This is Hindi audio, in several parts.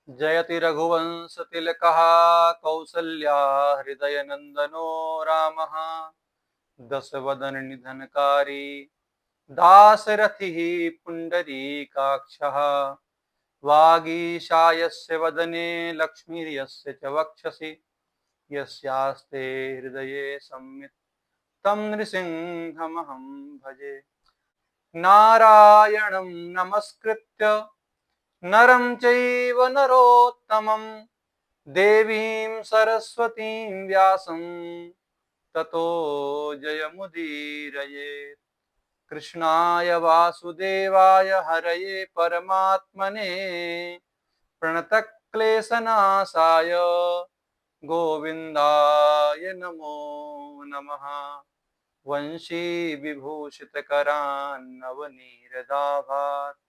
जयति रघुवंश तिलकः कौसल्या हृदय नंदनो रामः दशवदन निधनकारी दासरथि पुंडरीकाक्षः वागीशायस्य वदने लक्ष्मीर्यस्य च वक्षसि यस्यास्ते हृदये संवित् तं नृसिंहमहं भजे। नारायणं नमस्कृत्य नरं चैव नरोत्तमं देवीं सरस्वतीं व्यासं ततो जयमुदीरयेत्। कृष्णाय वासुदेवाय हरये परमात्मने प्रणतक्लेशनाशाय गोविन्दाय नमो नमः। वंशी विभूषितकरान्नवनीरदाभात्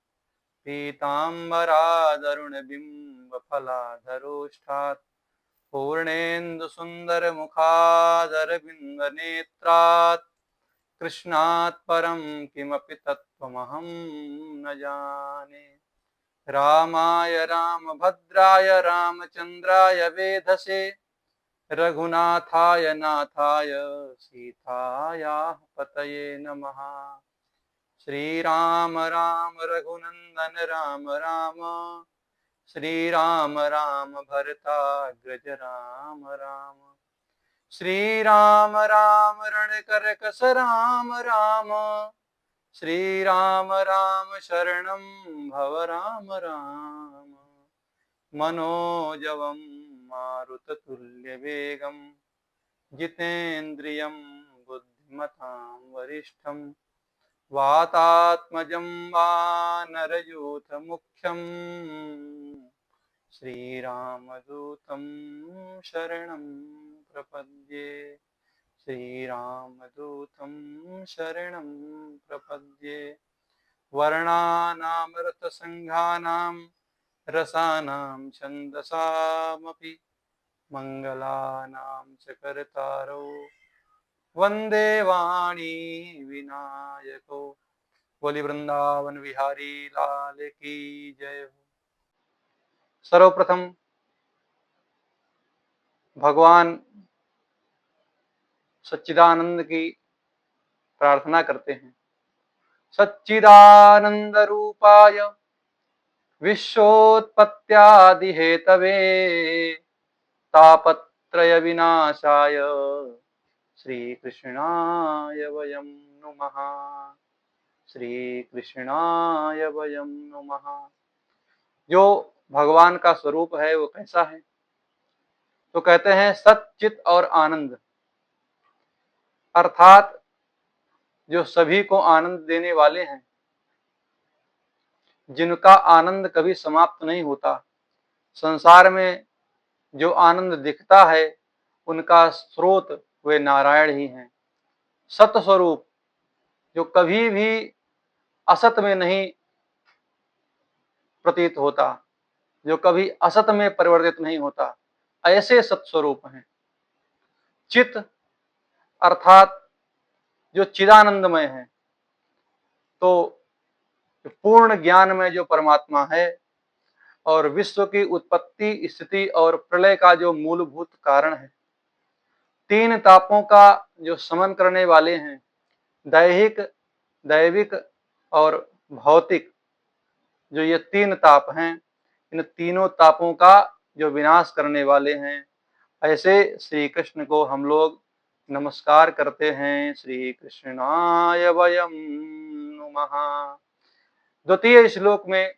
पीताम्बरादरुणबिम्बफलाधरोष्ठात् पूर्णेन्दुसुन्दरमुखादरविन्दनेत्रात् कृष्णात् परं किमपि तत्त्वमहं न जाने। रामाय रामभद्राय रामचन्द्राय वेधसे रघुनाथाय नाथाय सीतायाः पतये नमः। श्रीराम राम रघुनंदन राम राम श्रीराम राम भरताग्रज राम राम श्रीराम राम रणकरकस राम राम श्रीराम राम शरणं भव राम राम। मनोजवं मारुततुल्यवेगं जितेन्द्रियं बुद्धिमतां वरिष्ठं वातात्मजं वानरयूथमुख्यं श्रीरामदूतं शरणं प्रपद्ये। श्रीरामदूतं शरणं प्रपद्ये। वर्णानामृतसङ्घानां रसानां छन्दसामपि मङ्गलानां च कर्तारौ वन्दे वाणी विनायको। बोली वृंदावन विहारी लाल की जय हो। सर्वप्रथम भगवान सच्चिदानंद की प्रार्थना करते हैं। सच्चिदानंद रूपाय विश्वोत्पत्त्यादि हेतवे तापत्रय विनाशाय श्री कृष्णाय वयं नुमः। श्री कृष्णाय वयं नुमः। जो भगवान का स्वरूप है वो कैसा है? तो कहते हैं सच्चित और आनंद, अर्थात जो सभी को आनंद देने वाले हैं, जिनका आनंद कभी समाप्त नहीं होता। संसार में जो आनंद दिखता है उनका स्रोत वे नारायण ही हैं। सत स्वरूप जो कभी भी असत में नहीं प्रतीत होता, जो कभी असत में परिवर्तित नहीं होता, ऐसे सत्स्वरूप हैं। चित अर्थात जो चिदानंदमय है, तो पूर्ण ज्ञान में जो परमात्मा है और विश्व की उत्पत्ति स्थिति और प्रलय का जो मूलभूत कारण है, तीन तापों का जो समन करने वाले हैं, दैहिक, दैविक और भौतिक, जो ये तीन ताप हैं, इन तीनों तापों का जो विनाश करने वाले हैं, ऐसे श्री कृष्ण को हम लोग नमस्कार करते हैं। श्री कृष्णाय वयं नुमः। द्वितीय श्लोक में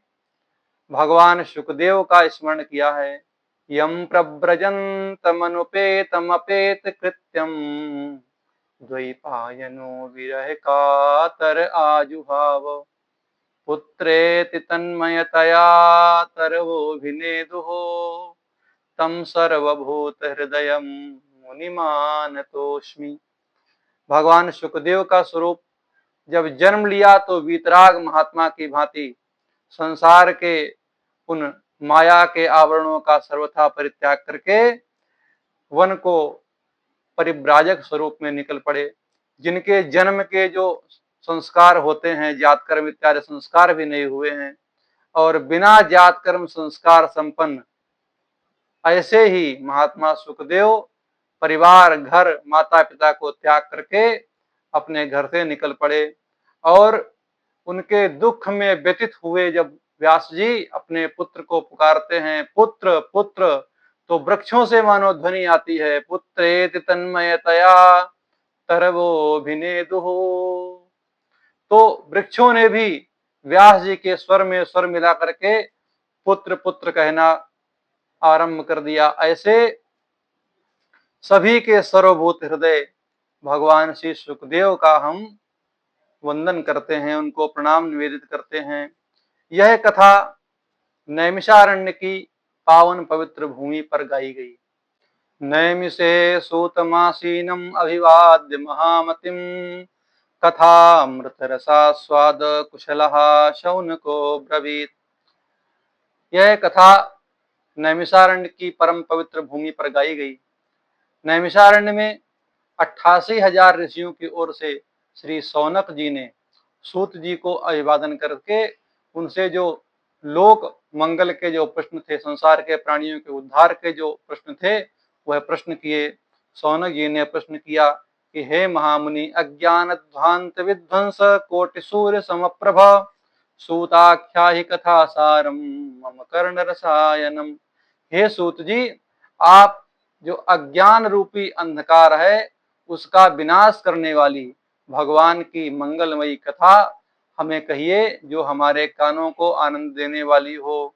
भगवान शुकदेव का स्मरण किया है। यम प्रव्रजन्तमनुपेतमपेत कृत्यम द्वैपायनो विरह कातर आजुहाव पुत्रेति तन्मयतया तरवोभिनेदुः तम सर्वभूत हृदयं मुनिमानतोस्मि। भगवान शुकदेव का स्वरूप जब जन्म लिया तो वीतराग महात्मा की भांति संसार के उन माया के आवरणों का सर्वथा परित्याग करके वन को परिव्राजक स्वरूप में निकल पड़े। जिनके जन्म के जो संस्कार होते हैं, जात कर्म इत्यादि संस्कार भी नहीं हुए हैं, और बिना जात कर्म संस्कार संपन्न। ऐसे ही महात्मा सुखदेव परिवार, घर, माता पिता को त्याग करके अपने घर से निकल पड़े और उनके दुख में व्यथित हुए जब व्यास जी अपने पुत्र को पुकारते हैं, पुत्र पुत्र, तो वृक्षों से मानो ध्वनि आती है, पुत्रेति तन्मयतया तरवोभिनेदुः। तो वृक्षों ने भी व्यास जी के स्वर में स्वर मिला करके पुत्र पुत्र कहना आरंभ कर दिया। ऐसे सभी के सर्वभूत हृदय भगवान श्री सुखदेव का हम वंदन करते हैं, उनको प्रणाम निवेदित करते हैं। यह कथा नैमिषारण्य की पावन पवित्र भूमि पर गाई गई। नैमिषे सूतमासीनम अभिवाद्य महामतिम कथामृत रसास्वाद कुशलः शौनको ब्रवीत। यह कथा नैमिषारण्य की परम पवित्र भूमि पर गाई गई। नैमिषारण्य में 88,000 ऋषियों की ओर से श्री शौनक जी ने सूत जी को अभिवादन करके उनसे जो लोक मंगल के जो प्रश्न थे, संसार के प्राणियों के उद्धार के जो प्रश्न थे, वह प्रश्न किए। शौनक जी ने प्रश्न किया कि हे महामुनि, अज्ञान ध्वांत विध्वंस कोटि सूर्य समप्रभ सूताख्या ही कथा सारम मम कर्ण रसायनम। हे सूत जी, आप जो अज्ञान रूपी अंधकार है उसका विनाश करने वाली भगवान की मंगलमयी कथा हमें कहिए, जो हमारे कानों को आनंद देने वाली हो।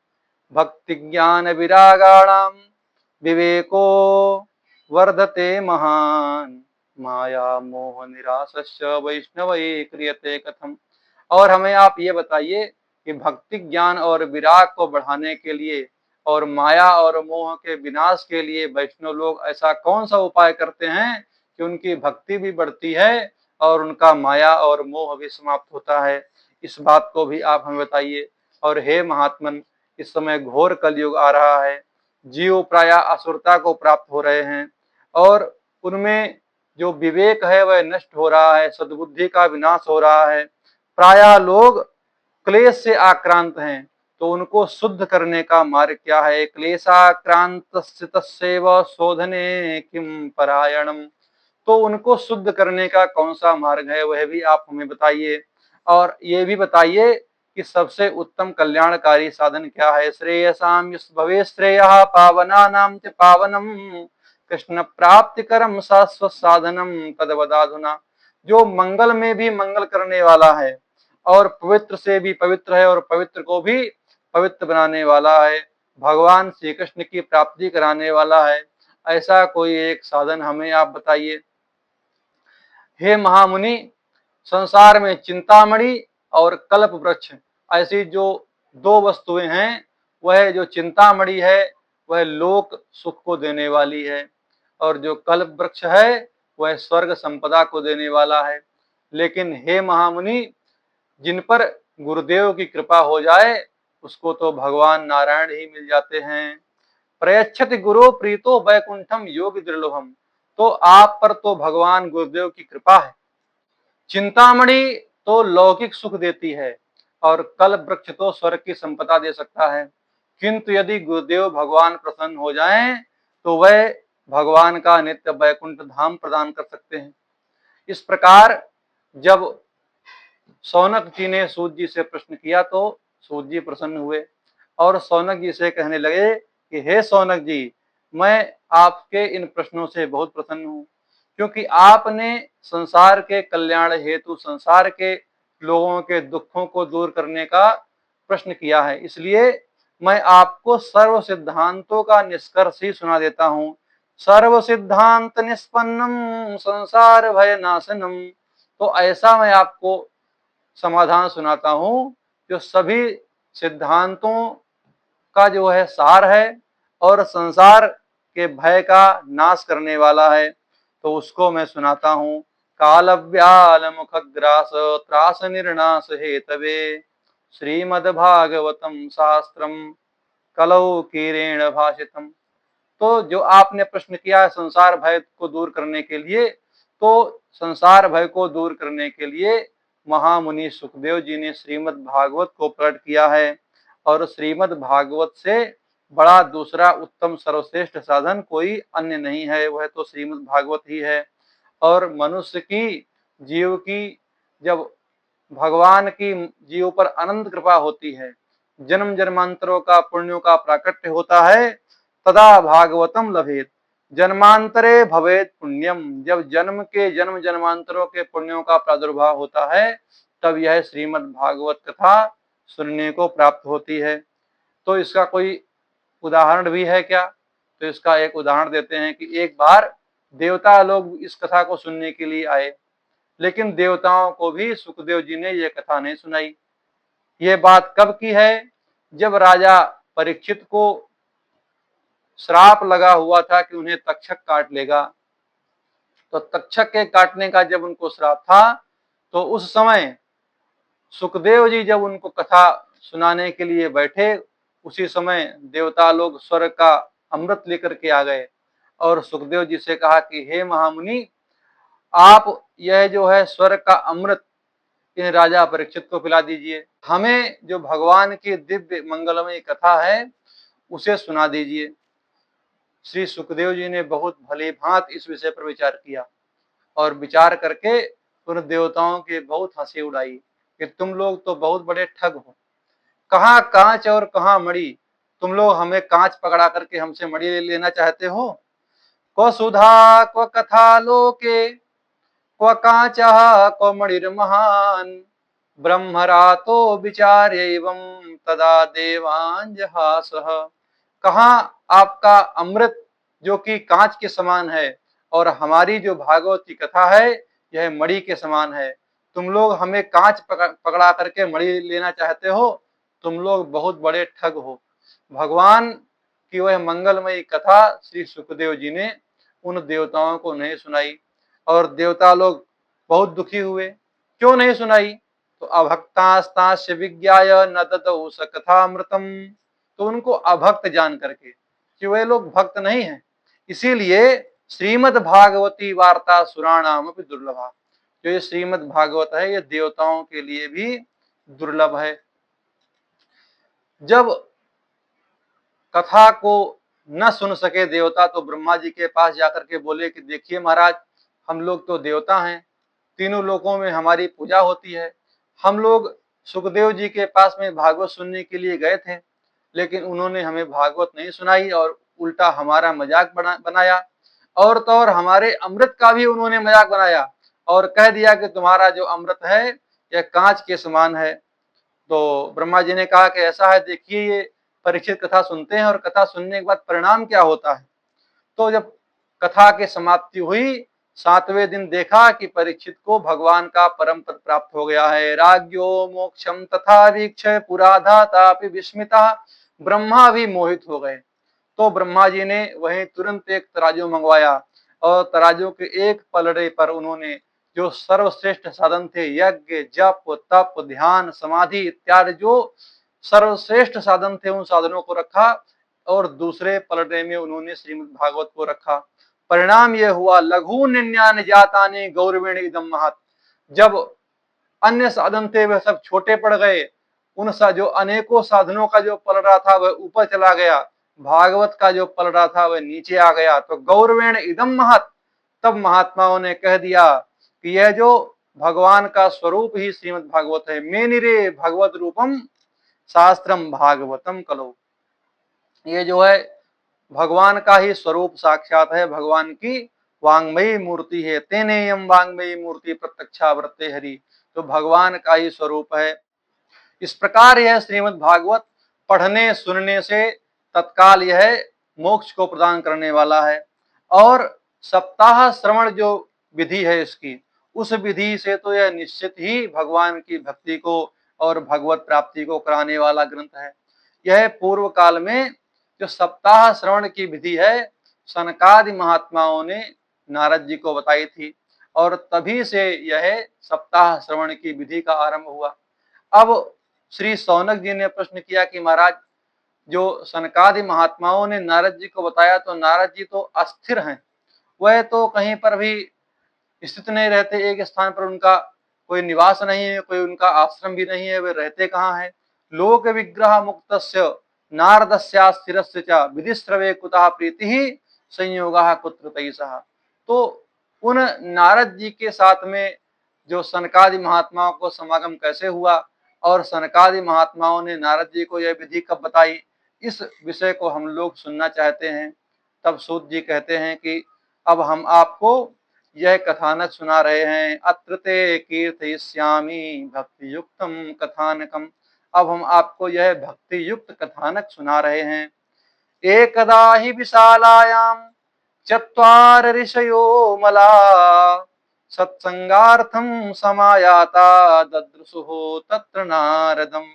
भक्ति ज्ञान विरागाणाम विवेको वर्धते महान माया मोह निरासस्य वैष्णवै क्रियते कथम। और हमें आप ये बताइए कि भक्ति ज्ञान और विराग को बढ़ाने के लिए और माया और मोह के विनाश के लिए वैष्णव लोग ऐसा कौन सा उपाय करते हैं कि उनकी भक्ति भी बढ़ती है और उनका माया और मोह भी समाप्त होता है। इस बात को भी आप हमें बताइए। और हे महात्मन, इस समय घोर कलयुग आ रहा है, जीव प्राय असुरता को प्राप्त हो रहे हैं और उनमें जो विवेक है वह नष्ट हो रहा है, सद्बुद्धि का विनाश हो रहा है। प्राय लोग क्लेश से आक्रांत हैं, तो उनको शुद्ध करने का मार्ग क्या है? क्लेशाक्रांत शोधने किम परायणम। तो उनको शुद्ध करने का कौन सा मार्ग है, वह भी आप हमें बताइए। और ये भी बताइए कि सबसे उत्तम कल्याणकारी साधन क्या है? श्रेयसाम भवे श्रेयः पावनानां च पावनम कृष्ण प्राप्तिकरम शाश्वत साधनम तद्वदाधुना। जो मंगल में भी मंगल करने वाला है और पवित्र से भी पवित्र है और पवित्र को भी पवित्र बनाने वाला है, भगवान श्री कृष्ण की प्राप्ति कराने वाला है, ऐसा कोई एक साधन हमें आप बताइए। हे महामुनि, संसार में चिंतामणि और कल्प वृक्ष ऐसी जो दो वस्तुएं हैं, वह जो चिंतामणि है वह लोक सुख को देने वाली है और जो कल्प वृक्ष है वह स्वर्ग संपदा को देने वाला है। लेकिन हे महामुनि, जिन पर गुरुदेव की कृपा हो जाए उसको तो भगवान नारायण ही मिल जाते हैं। प्रयच्छति गुरु प्रीतो वैकुंठम योग दुर्लभम। तो आप पर तो भगवान गुरुदेव की कृपा है। चिंतामणि तो लौकिक सुख देती है और कल्प वृक्ष तो स्वर्ग की संपदा दे सकता है। किंतु यदि गुरुदेव भगवान प्रसन्न हो जाएं तो वह भगवान का नित्य वैकुंठ धाम प्रदान कर सकते हैं। इस प्रकार जब शौनक जी ने सूत जी से प्रश्न किया तो सूत जी प्रसन्न हुए और शौनक जी से कहने लगे कि हे शौनक जी, मैं आपके इन प्रश्नों से बहुत प्रसन्न हूँ, क्योंकि आपने संसार के कल्याण हेतु संसार के लोगों के दुखों को दूर करने का प्रश्न किया है। इसलिए मैं आपको सर्व सिद्धांतों का निष्कर्ष ही सुना देता हूँ। सर्व सिद्धांत निष्पन्नम संसार भय नाशनम। तो ऐसा मैं आपको समाधान सुनाता हूँ जो सभी सिद्धांतों का जो है सार है और संसार के भय का नाश करने वाला है। तो उसको मैं सुनाता हूँ। काल व्याल मुखग्रास त्रास निर्नाश हेतवे श्रीमद्भागवतम शास्त्रम कलौ कीरेण भाषितम। तो जो आपने प्रश्न किया है संसार भय को दूर करने के लिए, तो संसार भय को दूर करने के लिए महामुनि सुखदेव जी ने श्रीमद् भागवत को प्रकट किया है और श्रीमद् भागवत से बड़ा दूसरा उत्तम सर्वश्रेष्ठ साधन कोई अन्य नहीं है, वह तो श्रीमद् भागवत ही है। और मनुष्य की, जीव की, जब भगवान की जीव पर अनंत कृपा होती है, जन्म जन्मांतरों का पुण्यों का प्राकट्य होता है, तदा भागवतम लभेत जन्मांतरे भवेत पुण्यम। जब जन्म जन्मांतरों के पुण्यों का प्रादुर्भाव होता है, तब यह श्रीमद् भागवत कथा सुनने को प्राप्त होती है। तो इसका कोई उदाहरण भी है क्या? तो इसका एक उदाहरण देते हैं कि एक बार देवता लोग इस कथा को सुनने के लिए आए, लेकिन देवताओं को भी सुखदेव जी ने यह कथा नहीं सुनाई। ये बात कब की है? जब राजा परीक्षित को श्राप लगा हुआ था कि उन्हें तक्षक काट लेगा। तो तक्षक के काटने का जब उनको श्राप था, तो उस समय सुखदेव जी जब उनको कथा सुनाने के लिए बैठे, उसी समय देवता लोग स्वर्ग का अमृत लेकर के आ गए और सुखदेव जी से कहा कि हे महामुनि, आप यह जो है स्वर्ग का अमृत इन राजा परीक्षित को पिला दीजिए, हमें जो भगवान की दिव्य मंगलमय कथा है उसे सुना दीजिए। श्री सुखदेव जी ने बहुत भली भांति इस विषय पर विचार किया और विचार करके उन देवताओं की बहुत हंसी उड़ाई कि तुम लोग तो बहुत बड़े ठग हो, कहाँ कांच और कहाँ मणि, तुम लोग हमें कांच पकड़ा करके हमसे मणि लेना चाहते हो। क्व सुधा क्व कथा लोके क्व कांचः क्व मणिर्महान् ब्रह्मरातो विचार्यैवं तदा देवांजहासः। कहाँ आपका अमृत जो कि कांच के समान है, और हमारी जो भागवत की कथा है यह मणि के समान है। तुम लोग हमें कांच पकड़ा करके मणि लेना चाहते हो, तुम लोग बहुत बड़े ठग हो। भगवान की वह मंगलमयी कथा श्री सुखदेव जी ने उन देवताओं को नहीं सुनाई और देवता लोग बहुत दुखी हुए। क्यों नहीं सुनाई? तो अभक्तास्तास्य विज्ञाय न ददौ स कथामृतम। तो उनको अभक्त जान करके कि वे लोग भक्त नहीं हैं, इसीलिए श्रीमद् भागवती वार्ता सुराणाम अपि दुर्लभा। जो ये श्रीमद् भागवत है ये देवताओं के लिए भी दुर्लभ है। जब कथा को न सुन सके देवता, तो ब्रह्मा जी के पास जाकर के बोले कि देखिए महाराज, हम लोग तो देवता हैं, तीनों लोकों में हमारी पूजा होती है, हम लोग सुखदेव जी के पास में भागवत सुनने के लिए गए थे, लेकिन उन्होंने हमें भागवत नहीं सुनाई और उल्टा हमारा मजाक बनाया, और तो और हमारे अमृत का भी उन्होंने मजाक बनाया और कह दिया कि तुम्हारा जो अमृत है यह कांच के समान है। तो ब्रह्मा जी ने कहा कि ऐसा है, देखिए ये परीक्षित कथा सुनते हैं और कथा सुनने के बाद परिणाम क्या होता है। तो जब कथा की समाप्ति हुई, 7वें दिन देखा कि परीक्षित को भगवान का परम पद प्राप्त हो गया है। राज्यो मोक्षम तथा वीक्ष पुराधातापि विस्मिता। ब्रह्मा भी मोहित हो गए। तो ब्रह्मा जी ने वहीं तुरंत एक तराजू मंगवाया और तराजू के एक पलड़े पर उन्होंने जो सर्वश्रेष्ठ साधन थे, यज्ञ जप तप ध्यान समाधि इत्यादि जो सर्वश्रेष्ठ साधन थे, उन साधनों को रखा और दूसरे पलड़े में उन्होंने श्रीमद् भागवत को रखा। परिणाम यह हुआ, लघु निन्यान जातानि गौरवेण इदम महत्। जब अन्य साधन थे वह सब छोटे पड़ गए, उन जो अनेकों साधनों का जो पलड़ा था वह ऊपर चला गया, भागवत का जो पलड़ा था वह नीचे आ गया। तो गौरवेण इदम महत्। तब महात्माओं ने कह दिया कि यह जो भगवान का स्वरूप ही श्रीमद् भागवत है। मेनिरे भगवत रूपम शास्त्रम भागवतम कलो। ये जो है भगवान का ही स्वरूप साक्षात है, भगवान की वांग्मयी मूर्ति है। तेनेयम वांग्मयी मूर्ति प्रत्यक्षा वृत्ते हरि। तो भगवान का ही स्वरूप है। इस प्रकार यह श्रीमद् भागवत पढ़ने सुनने से तत्काल यह मोक्ष को प्रदान करने वाला है। और सप्ताह श्रवण जो विधि है इसकी, उस विधि से तो यह निश्चित ही भगवान की भक्ति को और भगवत प्राप्ति को कराने वाला ग्रंथ है। यह पूर्व काल में जो सप्ताह श्रवण की विधि है, सनकादि महात्माओं ने नारद जी को बताई थी और तभी से यह सप्ताह श्रवण की विधि का आरंभ हुआ। अब श्री शौनक जी ने प्रश्न किया कि महाराज, जो सनकादि महात्माओं ने नारद जी को बताया, तो नारद जी तो अस्थिर हैं, वह तो कहीं पर भी स्थित नहीं रहते, एक स्थान पर उनका कोई निवास नहीं है, कोई उनका आश्रम भी नहीं है, वे रहते कहाँ हैं। लोक विग्रह मुक्तस्य नारदस्यास्थिरस्य च विधिश्रवे कुतः प्रीतिः संयोगः कुत्र तैसः। तो उन नारद जी के साथ में जो सनकादि महात्माओं को समागम कैसे हुआ और सनकादि महात्माओं ने नारद जी को यह विधि कब बताई, इस विषय को हम लोग सुनना चाहते हैं। तब सूत जी कहते हैं कि अब हम आपको यह कथानक सुना रहे हैं। अत्र ते कीर्तयिष्यामि भक्ति युक्तम कथानकम। अब हम आपको यह भक्ति युक्त कथानक सुना रहे हैं। एकदा हि विशालायां चत्वार ऋषयो मला सत्संगार्थम समायाता ददृशुः तत्र नारदम।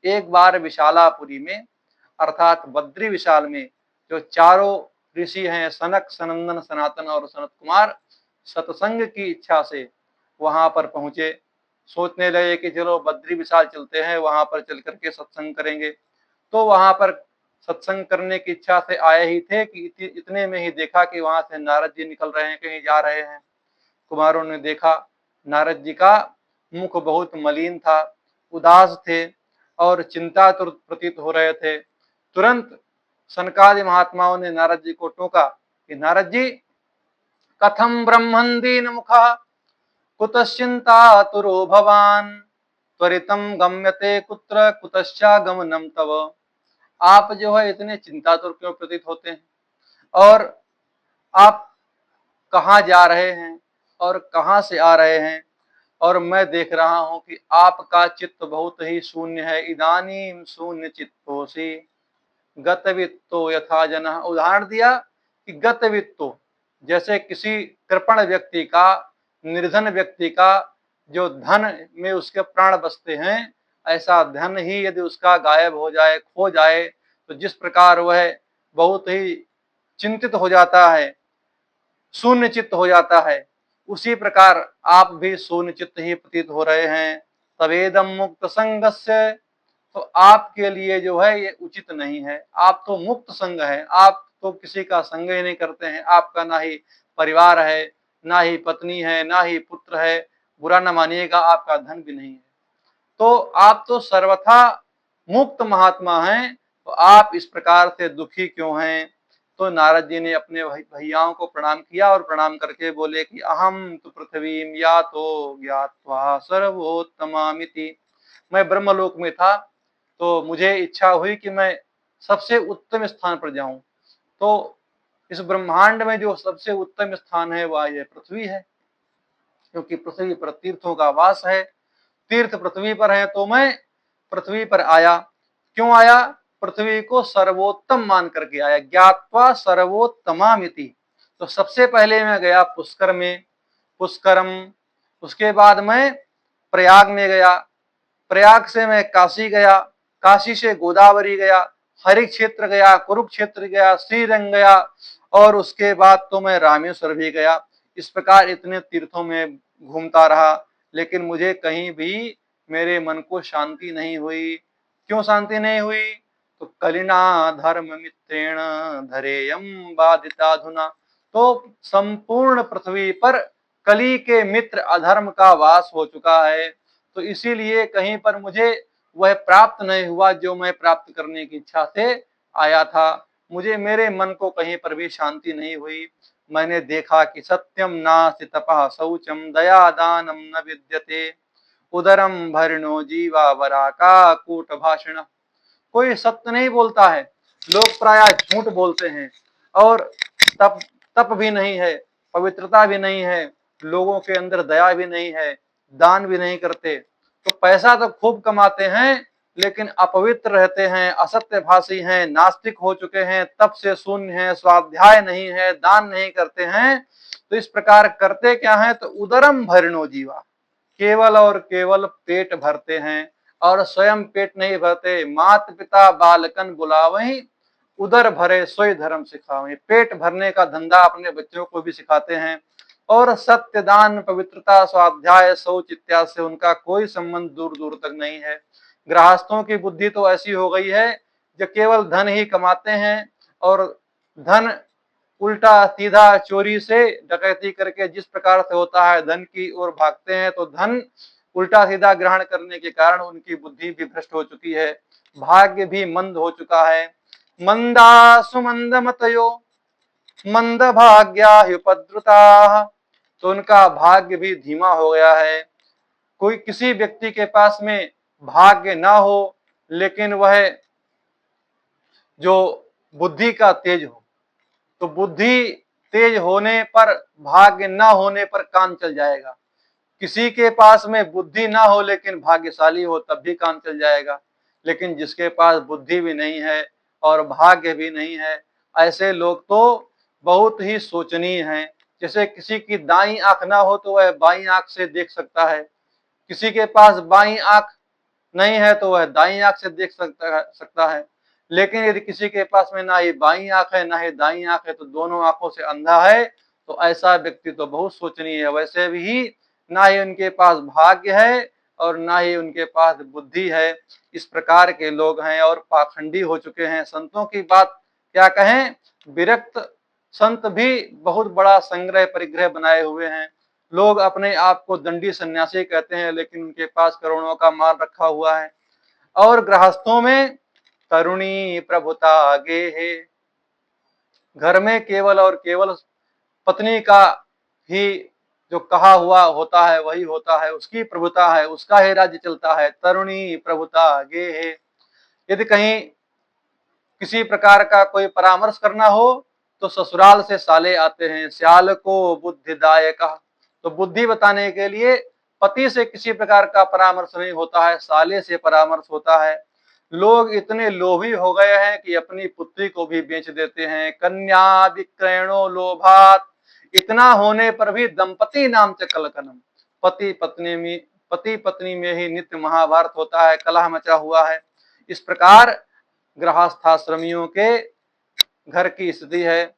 एक बार विशालापुरी में अर्थात बद्री विशाल में जो चारों ऋषि हैं, सनक, सनंदन, सनातन और सनत कुमार, सत्संग की इच्छा से वहां पर पहुंचे। सोचने लगे कि चलो बद्री विशाल चलते हैं, वहां पर चल करके सत्संग करेंगे। तो वहां पर सत्संग करने की इच्छा से आए ही थे कि इतने में ही देखा कि वहां से नारद जी निकल रहे हैं, कहीं जा रहे हैं। कुमारों ने देखा नारद जी का मुख बहुत मलिन था, उदास थे और चिंतातुर प्रतीत हो रहे थे। तुरंत सनकादि महात्माओं ने नारद जी को टोका कि नारद जी, कथम ब्रह्मन् दीन मुखः कुतश्चिंतातुरो भवान त्वरितम गम्यते कुत्र कुतश्चागमनम तव। आप जो है इतने चिंतातुर क्यों प्रतीत होते हैं और आप कहाँ जा रहे हैं और कहाँ से आ रहे हैं, और मैं देख रहा हूं कि आपका चित्त बहुत ही शून्य है। इदानीम शून्य चित्तोसी गतवित्तो यथा जनः। उदाहरण दिया कि गतवित्तो, जैसे किसी कृपण व्यक्ति का, निर्धन व्यक्ति का जो धन में उसके प्राण बसते हैं, ऐसा धन ही यदि उसका गायब हो जाए, खो जाए, तो जिस प्रकार वह बहुत ही चिंतित हो जाता है, शून्य चित्त हो जाता है, उसी प्रकार आप भी शून्य चित्त ही प्रतीत हो रहे हैं। तवेदम मुक्त संगस्य, तो आपके लिए जो है ये उचित नहीं है। आप तो मुक्त संग है, आप तो किसी का संग ही नहीं करते हैं। आपका ना ही परिवार है, ना ही पत्नी है, ना ही पुत्र है, बुरा न मानिएगा आपका धन भी नहीं है। तो आप तो सर्वथा मुक्त महात्मा हैं, तो आप इस प्रकार से दुखी क्यों हैं। तो नारद जी ने अपने भैयाओं को प्रणाम किया और प्रणाम करके बोले कि अहम तो पृथ्वीम या तो ज्ञात्वा सर्वोत्तमामिति। मैं ब्रह्मलोक में था, तो मुझे इच्छा हुई कि मैं सबसे उत्तम स्थान पर जाऊं। तो इस ब्रह्मांड में जो सबसे उत्तम स्थान है वह यह पृथ्वी है, क्योंकि पृथ्वी पर तीर्थों का वास है। तीर्थ पृथ्वी पर है, तो मैं पृथ्वी पर आया। क्यों आया? पृथ्वी को सर्वोत्तम मान करके आया। ज्ञात्वा सर्वोत्तमामिति। तो सबसे पहले मैं गया पुष्कर में, पुष्करम। उसके बाद मैं प्रयाग में गया, प्रयाग से मैं काशी गया, काशी से गोदावरी गया, हरि क्षेत्र गया, कुरुक्षेत्र गया, श्रीरंग गया, और उसके बाद तो मैं रामेश्वर भी गया। इस प्रकार इतने तीर्थों में घूमता रहा, लेकिन मुझे कहीं भी मेरे मन को शांति नहीं हुई। क्यों शांति नहीं हुई? तो कलिना धर्म मित्रेण धरेयम बाधिताधुना। तो संपूर्ण पृथ्वी पर कली के मित्र अधर्म का वास हो चुका है। तो इसीलिए कहीं पर मुझे वह प्राप्त नहीं हुआ जो मैं प्राप्त करने की इच्छा से आया था। मुझे, मेरे मन को कहीं पर भी शांति नहीं हुई। मैंने देखा कि सत्यम नास्ति तपः शौचम दया दानम न विद्यते उदरम भरणो जीवा वराका कूट भाषण। कोई सत्य नहीं बोलता है, लोग प्रायः झूठ बोलते हैं, और तप तप भी नहीं है, पवित्रता भी नहीं है, लोगों के अंदर दया भी नहीं है, दान भी नहीं करते। तो पैसा तो खूब कमाते हैं, लेकिन अपवित्र रहते हैं, असत्य भाषी हैं, नास्तिक हो चुके हैं, तप से शून्य है, स्वाध्याय नहीं है, दान नहीं करते हैं। तो इस प्रकार करते क्या है? तो उदरम भरणो जीवा, केवल और केवल पेट भरते हैं और स्वयं पेट नहीं भरते। मात पिता बालकन बुलावहीं उदर भरे सोई धर्म सिखावहीं। पेट भरने का धंधा अपने बच्चों को भी सिखाते हैं, और सत्य, दान, पवित्रता, स्वाध्याय, शौच इत्यादि से उनका कोई संबंध दूर दूर तक नहीं है। गृहस्थों की बुद्धि तो ऐसी हो गई है जो केवल धन ही कमाते हैं, और धन उल्टा सीधा चोरी से, डकैती करके जिस प्रकार से होता है धन की ओर भागते हैं। तो धन उल्टा सीधा ग्रहण करने के कारण उनकी बुद्धि भी भ्रष्ट हो चुकी है, भाग्य भी मंद हो चुका है। मंदा सुमंद मतयो मंद भाग्याहुपद्रुता, तो उनका भाग्य भी धीमा हो गया है। कोई किसी व्यक्ति के पास में भाग्य ना हो लेकिन वह जो बुद्धि का तेज हो, तो बुद्धि तेज होने पर, भाग्य ना होने पर काम चल जाएगा। किसी के पास में बुद्धि ना हो लेकिन भाग्यशाली हो तब भी काम चल जाएगा। लेकिन जिसके पास बुद्धि भी नहीं है और भाग्य भी नहीं है, ऐसे लोग तो बहुत ही शोचनीय हैं। जैसे किसी की दाईं आंख ना हो तो वह बाईं आंख से देख सकता है, किसी के पास बाईं आंख नहीं है तो वह दाईं आंख से देख सकता है। लेकिन यदि किसी के पास में ना ही बाईं आंख है ना ही दाईं आंख है, तो दोनों आंखों से अंधा है, तो ऐसा व्यक्ति तो बहुत शोचनीय है। वैसे भी ना ही उनके पास भाग्य है और ना ही उनके पास बुद्धि है। इस प्रकार के लोग हैं और पाखंडी हो चुके हैं। संतों की बात क्या कहें, विरक्त संत भी बहुत बड़ा संग्रह परिग्रह बनाए हुए हैं। लोग अपने आप को दंडी सन्यासी कहते हैं लेकिन उनके पास करोड़ों का माल रखा हुआ है। और गृहस्थों में तरुणी प्रभुता गे है, घर में केवल और केवल पत्नी का ही जो कहा हुआ होता है वही होता है, उसकी प्रभुता है, उसका ही राज्य चलता है। तरुणी प्रभुता गे है। यदि कहीं किसी प्रकार का कोई परामर्श करना हो तो ससुराल से साले आते हैं। स्याल को बुद्धिदायक, तो बुद्धि बताने के लिए पति से किसी प्रकार का परामर्श नहीं होता है, साले से परामर्श होता है। लोग इतने लोभी हो गए हैं कि अपनी पुत्री को भी बेच देते हैं। कन्या विक्रयणो लोभात, इतना होने पर भी दंपति नाम च कलकनम, पति पत्नी में ही नित्य महाभारत होता है, कलह मचा हुआ है। इस प्रकार गृहस्थाश्रमियों के घर की स्थिति है।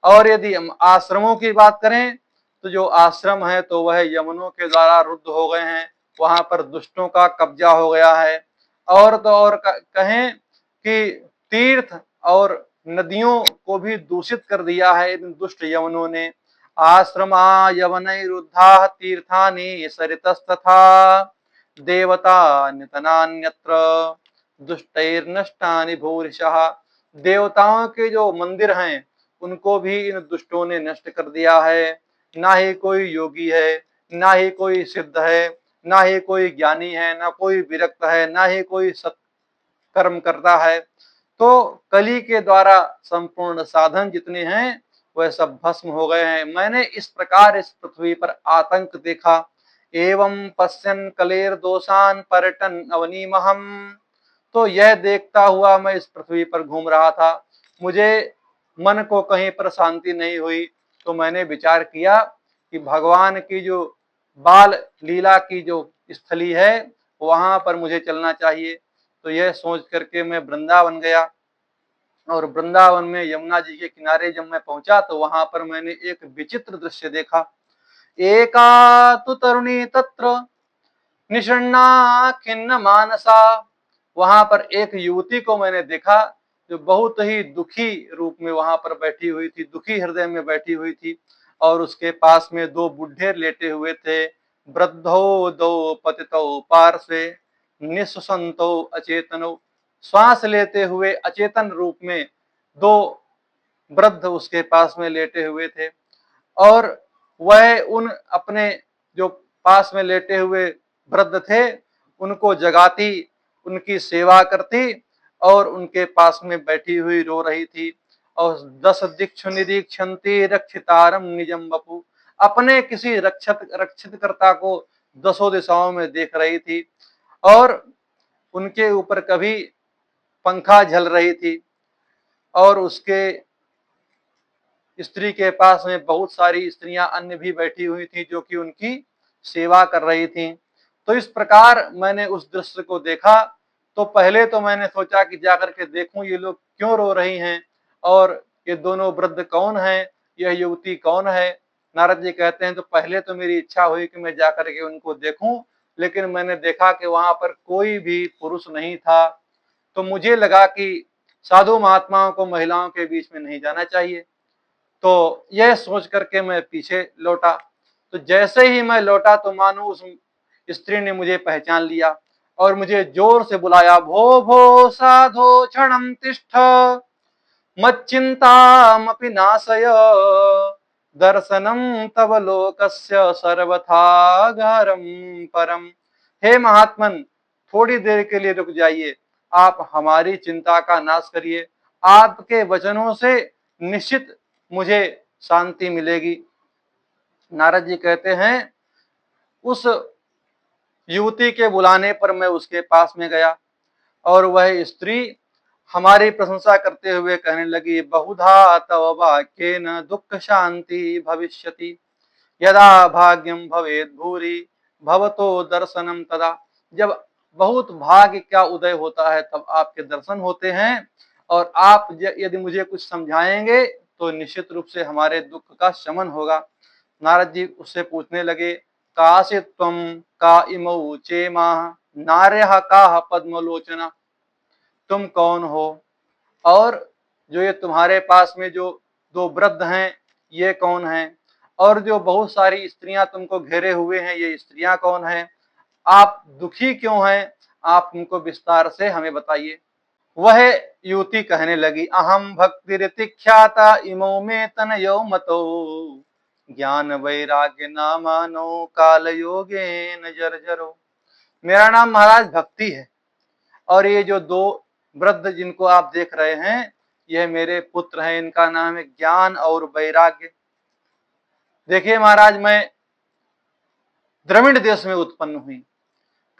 और यदि हम आश्रमों की बात करें तो जो आश्रम है तो वह यमनों के द्वारा रुद्ध हो गए हैं, वहां पर दुष्टों का कब्जा हो गया है। और तो और कहें कि तीर्थ और नदियों को भी दूषित कर दिया है इन दुष्ट यवनों ने। आश्रमा यवनैरुद्धा तीर्थानि सरितस्तथा देवता नितनान्यत्र दुष्टैर्नष्टानि भूरिशः, देवताओं के जो मंदिर हैं उनको भी इन दुष्टों ने नष्ट कर दिया है। ना ही कोई योगी है, ना ही कोई सिद्ध है, ना ही कोई ज्ञानी है, ना कोई विरक्त है, ना ही कोई सत्कर्म करता है। तो कली के द्वारा संपूर्ण साधन जितने हैं वह सब भस्म हो गए हैं। मैंने इस प्रकार इस पृथ्वी पर आतंक देखा। एवं पश्यन कलेर दोषान पर्यटन अवनीमहम, तो यह देखता हुआ मैं इस पृथ्वी पर घूम रहा था। मुझे मन को कहीं पर शांति नहीं हुई। तो मैंने विचार किया कि भगवान की जो बाल लीला की जो स्थली है वहां पर मुझे चलना चाहिए। तो यह सोच करके मैं वृंदावन गया। और वृंदावन में यमुना जी के किनारे जब मैं पहुंचा तो वहां पर मैंने एक विचित्र दृश्य देखा। एका तु तरुणी तत्र निषण्णा खिन्न मानसा, वहां पर एक युवती को मैंने देखा जो बहुत ही दुखी रूप में वहां पर बैठी हुई थी, दुखी हृदय में बैठी हुई थी। और उसके पास में दो बुढ़े लेटे हुए थे। वृद्धो दो पतितौ पार्श्वे निःसंतो अचेतनो, श्वास लेते हुए अचेतन रूप में दो वृद्ध उसके पास में लेटे हुए थे। और वह उन अपने जो पास में लेटे हुए वृद्ध थे उनको जगाती, उनकी सेवा करती और उनके पास में बैठी हुई रो रही थी। और 10 दिक्षु निरीक्षन्ति रक्षितारम निजम बपु, अपने किसी रक्षितकर्ता को 10 दिशाओं में देख रही थी। और उनके ऊपर कभी पंखा झल रही थी और उसके स्त्री के पास में बहुत सारी स्त्रियां अन्य भी बैठी हुई थी जो कि उनकी सेवा कर रही थी। तो इस प्रकार मैंने उस दृश्य को देखा। तो पहले तो मैंने सोचा कि जाकर के देखूं ये लोग क्यों रो रही हैं और ये दोनों वृद्ध कौन है, यह युवती कौन है। नारद जी कहते हैं तो पहले तो मेरी इच्छा हुई कि मैं जाकर के उनको देखूं, लेकिन मैंने देखा कि वहां पर कोई भी पुरुष नहीं था। तो मुझे लगा कि साधु महात्माओं को महिलाओं के बीच में नहीं जाना चाहिए। तो यह सोच करके मैं पीछे लौटा। तो जैसे ही मैं लौटा तो मानो उस स्त्री ने मुझे पहचान लिया और मुझे जोर से बुलाया, भो भो साधो क्षणम तिष्ठ मच्चिंतामपि नाशय दर्शनम तव लोकस्य सर्वथा गहरम परम। हे महात्मन, थोड़ी देर के लिए रुक जाइए, आप हमारी चिंता का नाश करिए, आपके वचनों से निश्चित मुझे शांति मिलेगी। नारद जी कहते हैं, उस युवती के बुलाने पर मैं उसके पास में गया और वह स्त्री हमारी प्रशंसा करते हुए कहने लगी, बहुधा तव वाक्येन दुःख शांति भविष्यति, यदा भाग्यम भवेद भूरि भवतो दर्शनम तदा। जब बहुत भाग्य का उदय होता है तब आपके दर्शन होते हैं, और आप यदि मुझे कुछ समझाएंगे तो निश्चित रूप से हमारे दुख का शमन होगा। नारद जी उससे पूछने लगे, कासे त्वं का इमौ चेमा नार्यः काः पद्मलोचना, तुम कौन हो, और जो ये तुम्हारे पास में जो दो वृद्ध हैं ये कौन हैं, और जो बहुत सारी स्त्रियां तुमको घेरे हुए हैं ये स्त्रियां कौन हैं, आप दुखी क्यों हैं, आप तुमको विस्तार से हमें बताइए। वह युवती कहने लगी, अहम भक्तिरिति ख्याता इमो में तनयो मतो ज्ञान वैराग्य नामानो काल योगेन जर्जरो। मेरा नाम महाराज भक्ति है, और ये जो दो वृद्ध जिनको आप देख रहे हैं यह मेरे पुत्र हैं, इनका नाम है ज्ञान और वैराग्य। देखिए महाराज, मैं द्रविड़ देश में उत्पन्न हुई,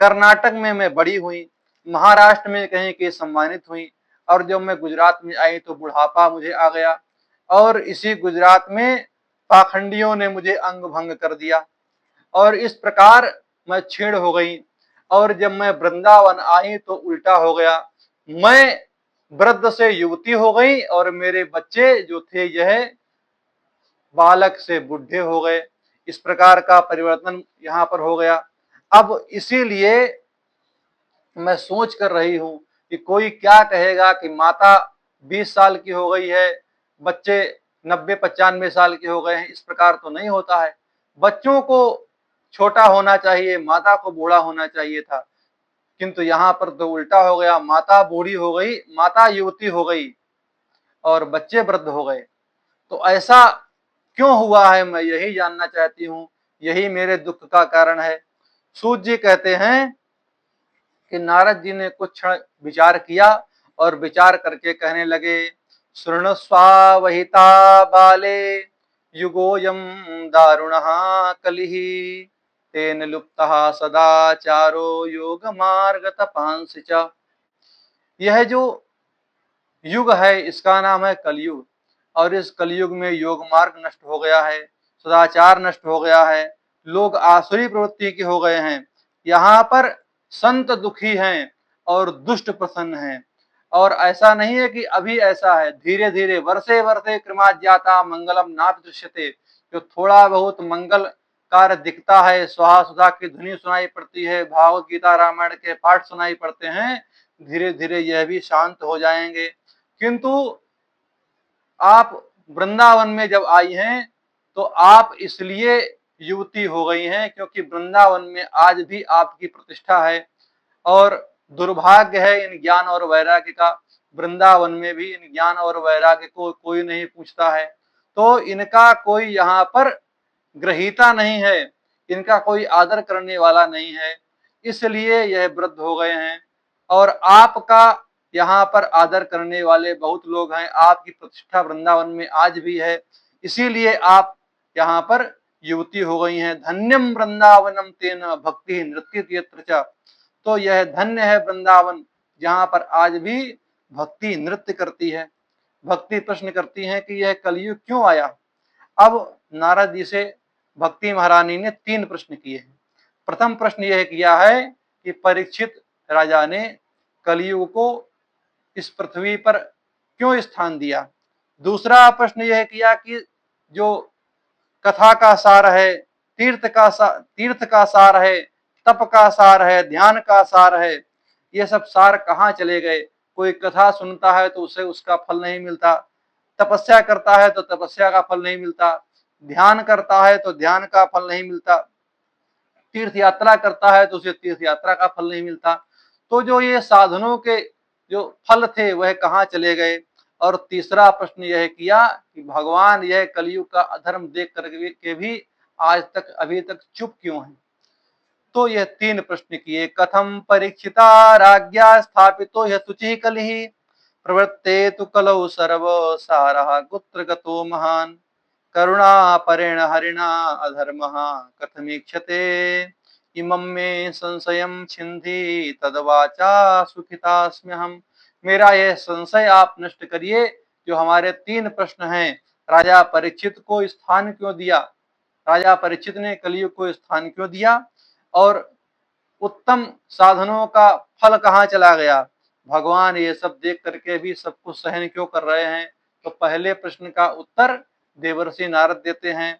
कर्नाटक में मैं बड़ी हुई, महाराष्ट्र में कहीं के सम्मानित हुई, और जब मैं गुजरात में आई तो बुढ़ापा मुझे आ गया, और इसी गुजरात में पाखंडियों ने मुझे अंग भंग कर दिया, और इस प्रकार मैं छेड़ हो गई, और जब मैं वृंदावन आई तो उल्टा हो गया, मैं वृद्ध से युवती हो गई और मेरे बच्चे जो थे यह बालक से बुढ़े हो गए। इस प्रकार का परिवर्तन यहाँ पर हो गया। अब इसीलिए मैं सोच कर रही हूं कि कोई क्या कहेगा कि माता 20 साल की हो गई है, बच्चे 90-95 साल के हो गए हैं। इस प्रकार तो नहीं होता है, बच्चों को छोटा होना चाहिए, माता को बूढ़ा होना चाहिए था, किंतु यहाँ पर तो उल्टा हो गया, माता बूढ़ी हो गई, माता युवती हो गई और बच्चे वृद्ध हो गए। तो ऐसा क्यों हुआ है, मैं यही जानना चाहती हूँ, यही मेरे दुख का कारण है। सूत जी कहते हैं कि नारद जी ने कुछ क्षण विचार किया और विचार करके कहने लगे, शृणुस्वावहिता बाले युगोयम दारुणः कलिः तेन लुप्तः सदाचारो योग मार्ग तपांसि च। यह जो युग है इसका नाम है कलयुग, और इस कलयुग में योग मार्ग नष्ट हो गया है, सदाचार नष्ट हो गया है, लोग आसुरी प्रवृत्ति के हो गए हैं। यहाँ पर संत दुखी हैं और दुष्ट प्रसन्न हैं, और ऐसा नहीं है कि अभी ऐसा है, धीरे धीरे वर्षे वर्षे क्रमात् जाता मंगलम नापि दृश्यते। जो थोड़ा बहुत मंगल कार्य दिखता है, स्वाहा सुधा की ध्वनि सुनाई पड़ती है, भागवत गीता रामायण के पाठ सुनाई पड़ते हैं, धीरे धीरे यह भी शांत हो जाएंगे। किंतु आप वृंदावन में जब आई हैं तो आप इसलिए युवती हो गई हैं क्योंकि वृंदावन में आज भी आपकी प्रतिष्ठा है, और दुर्भाग्य है इन ज्ञान और वैराग्य का, वृंदावन में भी इन ज्ञान और वैराग्य को कोई नहीं पूछता है, तो इनका कोई यहाँ पर ग्रहीता नहीं है, इनका कोई आदर करने वाला नहीं है, इसलिए यह वृद्ध हो गए हैं। और आपका यहाँ पर आदर करने वाले बहुत लोग हैं, आपकी प्रतिष्ठा वृंदावन में आज भी है, इसीलिए आप यहाँ पर युवती हो गई हैं। धन्यम वृंदावनम तेन भक्ति नृत्य यत्र च। तो यह धन्य है वृंदावन जहाँ पर आज भी भक्ति नृत्य करती है। भक्ति प्रश्न करती है कि यह कलयुग क्यों आया। अब नारद जी से भक्ति महारानी ने 3 प्रश्न किए हैं। प्रथम प्रश्न यह किया है कि परीक्षित राजा ने कलयुग को इस पृथ्वी पर क्यों स्थान दिया। दूसरा प्रश्न यह किया कि जो कथा का सार है, तीर्थ का सार है, तप का सार है, ध्यान का सार है, ये सब सार कहाँ चले गए। कोई कथा सुनता है तो उसे उसका फल नहीं मिलता, तपस्या करता है तो तपस्या का फल नहीं मिलता, ध्यान करता है तो ध्यान का फल नहीं मिलता, तीर्थ यात्रा करता है तो उसे तीर्थ यात्रा का फल नहीं मिलता। तो जो ये साधनों के जो फल थे वह कहाँ चले गए। और तीसरा प्रश्न यह किया कि भगवान यह कलयुग का अधर्म देख करके भी आज तक अभी तक चुप क्यों है। तो यह 3 प्रश्न किए। कथम परीक्षिता राज्ञा स्थापितो यह शुचि कलिहि प्रवृत्ते तु कलौ सर्व सारः कुत्र गतो महान् करुणा परेण हरिणा अधर्मः कथमीक्षते इमं मे संशयं छिन्धि तद्वाचा सुखितास्म्यहम्। मेरा यह संशय आप नष्ट करिए। जो हमारे 3 प्रश्न हैं, राजा परीक्षित को स्थान क्यों दिया, राजा परीक्षित ने कलयुग को स्थान क्यों दिया, और उत्तम साधनों का फल कहाँ चला गया, भगवान ये सब देख करके भी सब कुछ सहन क्यों कर रहे हैं। तो पहले प्रश्न का उत्तर देवर्षि नारद देते हैं।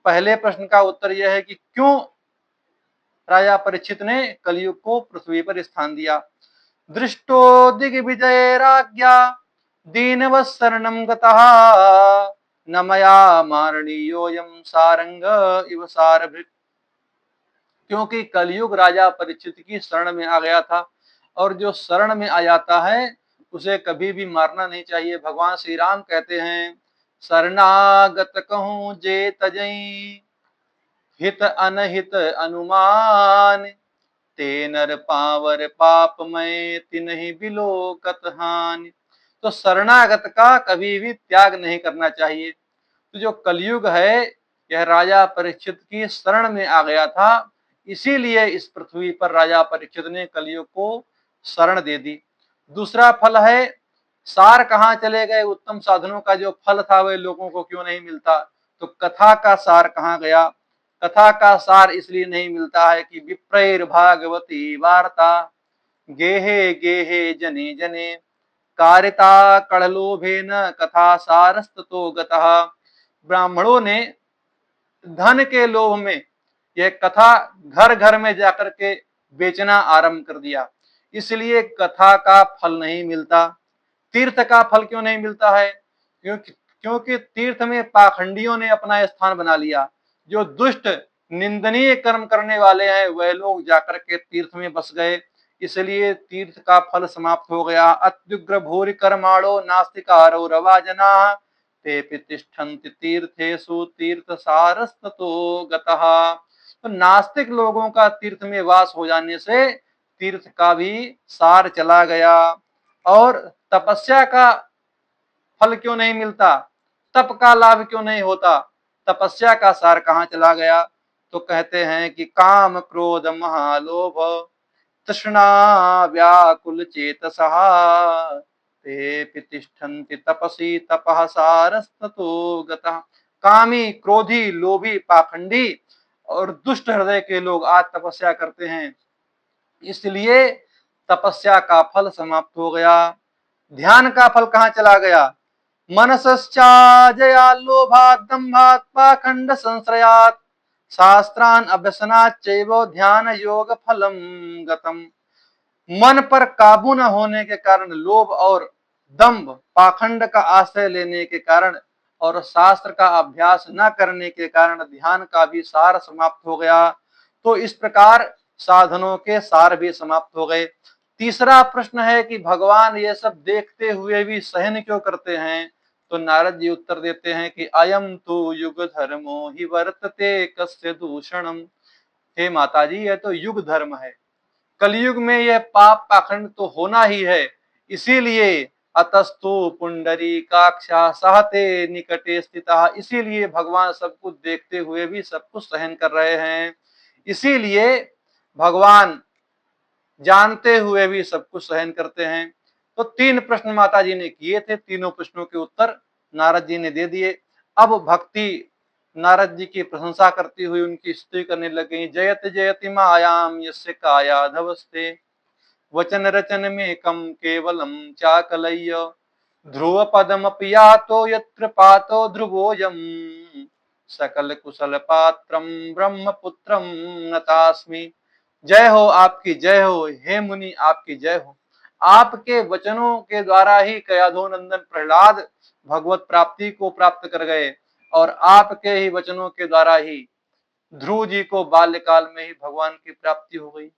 पहले प्रश्न का उत्तर यह है कि क्यों राजा परीक्षित ने कलयुग को पृथ्वी पर स्थान दिया। दृष्टो दिग्विजय राज्ञा दीनवत्सरणं गतः न मया मारणीयोऽयं सारंग इव सारभृत्। क्योंकि कलयुग राजा परीक्षित की शरण में आ गया था, और जो शरण में आ जाता है उसे कभी भी मारना नहीं चाहिए। भगवान श्री राम कहते हैं, शरणागत कहूं जे तजई हित अनहित अनुमान ते नर पावर पाप में तिन्हि बिलोकत हानि। तो शरणागत का कभी भी त्याग नहीं करना चाहिए। तो जो कलयुग है यह राजा परीक्षित की शरण में आ गया था, इसीलिए इस पृथ्वी पर राजा परीक्षित ने कलयुग को शरण दे दी। दूसरा फल है, सार कहाँ चले गए, उत्तम साधनों का जो फल था वह लोगों को क्यों नहीं मिलता। तो कथा का सार कहाँ गया। कथा का सार इसलिए नहीं मिलता है कि विप्रैर भागवती वार्ता गेहे गेहे जने जने कारिता कड़लोभेन कथा सारस्ततो गतः। ब्राह्मणों ने धन के लोभ में यह कथा घर घर में जाकर के बेचना आरंभ कर दिया, इसलिए कथा का फल नहीं मिलता। तीर्थ का फल क्यों नहीं मिलता है, क्योंकि तीर्थ में पाखंडियों ने अपना स्थान बना लिया। जो दुष्ट निंदनीय कर्म करने वाले हैं वह लोग जाकर के तीर्थ में बस गए, इसलिए तीर्थ का फल समाप्त हो गया। अत्युग्र भूरि कर्माणो नास्तिकारो रवाजना ते तिष्ठन्ति तीर्थेषु तीर्थ सारस्ततो गतः। तो नास्तिक लोगों का तीर्थ में वास हो जाने से तीर्थ का भी सार चला गया। और तपस्या का फल क्यों नहीं मिलता, तप का लाभ क्यों नहीं होता, तपस्या का सार कहाँ चला गया। तो कहते हैं कि काम क्रोध महालोभ तृष्णा व्याकुल चेतसः ते तिष्ठन्ति तपसी तपः सारस्ततो गतः। कामी क्रोधी लोभी पाखंडी और दुष्ट हृदय के लोग आज तपस्या करते हैं, इसलिए तपस्या का फल समाप्त हो गया। ध्यान का फल कहाँ चला गया। मनसश्चाजया लोभात् दम्भात् पाखंड संश्रयात् शास्त्रान् अभ्यसनाच्चैव ध्यान योग फलम गतम। मन पर काबू न होने के कारण, लोभ और दंभ पाखंड का आश्रय लेने के कारण और शास्त्र का अभ्यास न करने के कारण ध्यान का भी सार समाप्त हो गया। तो इस प्रकार साधनों के सार भी समाप्त हो गए। तीसरा प्रश्न है कि भगवान ये सब देखते हुए भी सहन क्यों करते हैं। तो नारद जी उत्तर देते हैं कि अयम तो युग धर्मो हि वर्तते कस्य दूषणम। हे माता जी, यह तो युग धर्म है, कलयुग में यह पाप पाखंड तो होना ही है, इसीलिए अतस्तु पुंडरीकाक्षा सहते निकटे स्थिता। इसीलिए भगवान सब कुछ देखते हुए भी सब कुछ सहन कर रहे हैं, इसीलिए भगवान जानते हुए भी सब कुछ सहन करते हैं। तो 3 प्रश्न माता जी ने किए थे, तीनों प्रश्नों के उत्तर नारद जी ने दे दिए। अब भक्ति नारद जी की प्रशंसा करती हुई उनकी स्तुति करने लग गई। जयति जयति मायाम यस्य कायाधवस्ते वचन रचन में कम केवलम चाकलय्य ध्रुव पदमपि यातो यत्र पातो ध्रुवोऽयं सकल कुशल पात्रम ब्रह्मपुत्रम नतास्मि। जय हो, आपकी जय हो, हे मुनि आपकी जय हो। आपके वचनों के द्वारा ही कयाधो नंदन प्रहलाद भगवत प्राप्ति को प्राप्त कर गए, और आपके ही वचनों के द्वारा ही ध्रुव जी को बाल्यकाल में ही भगवान की प्राप्ति हो गई।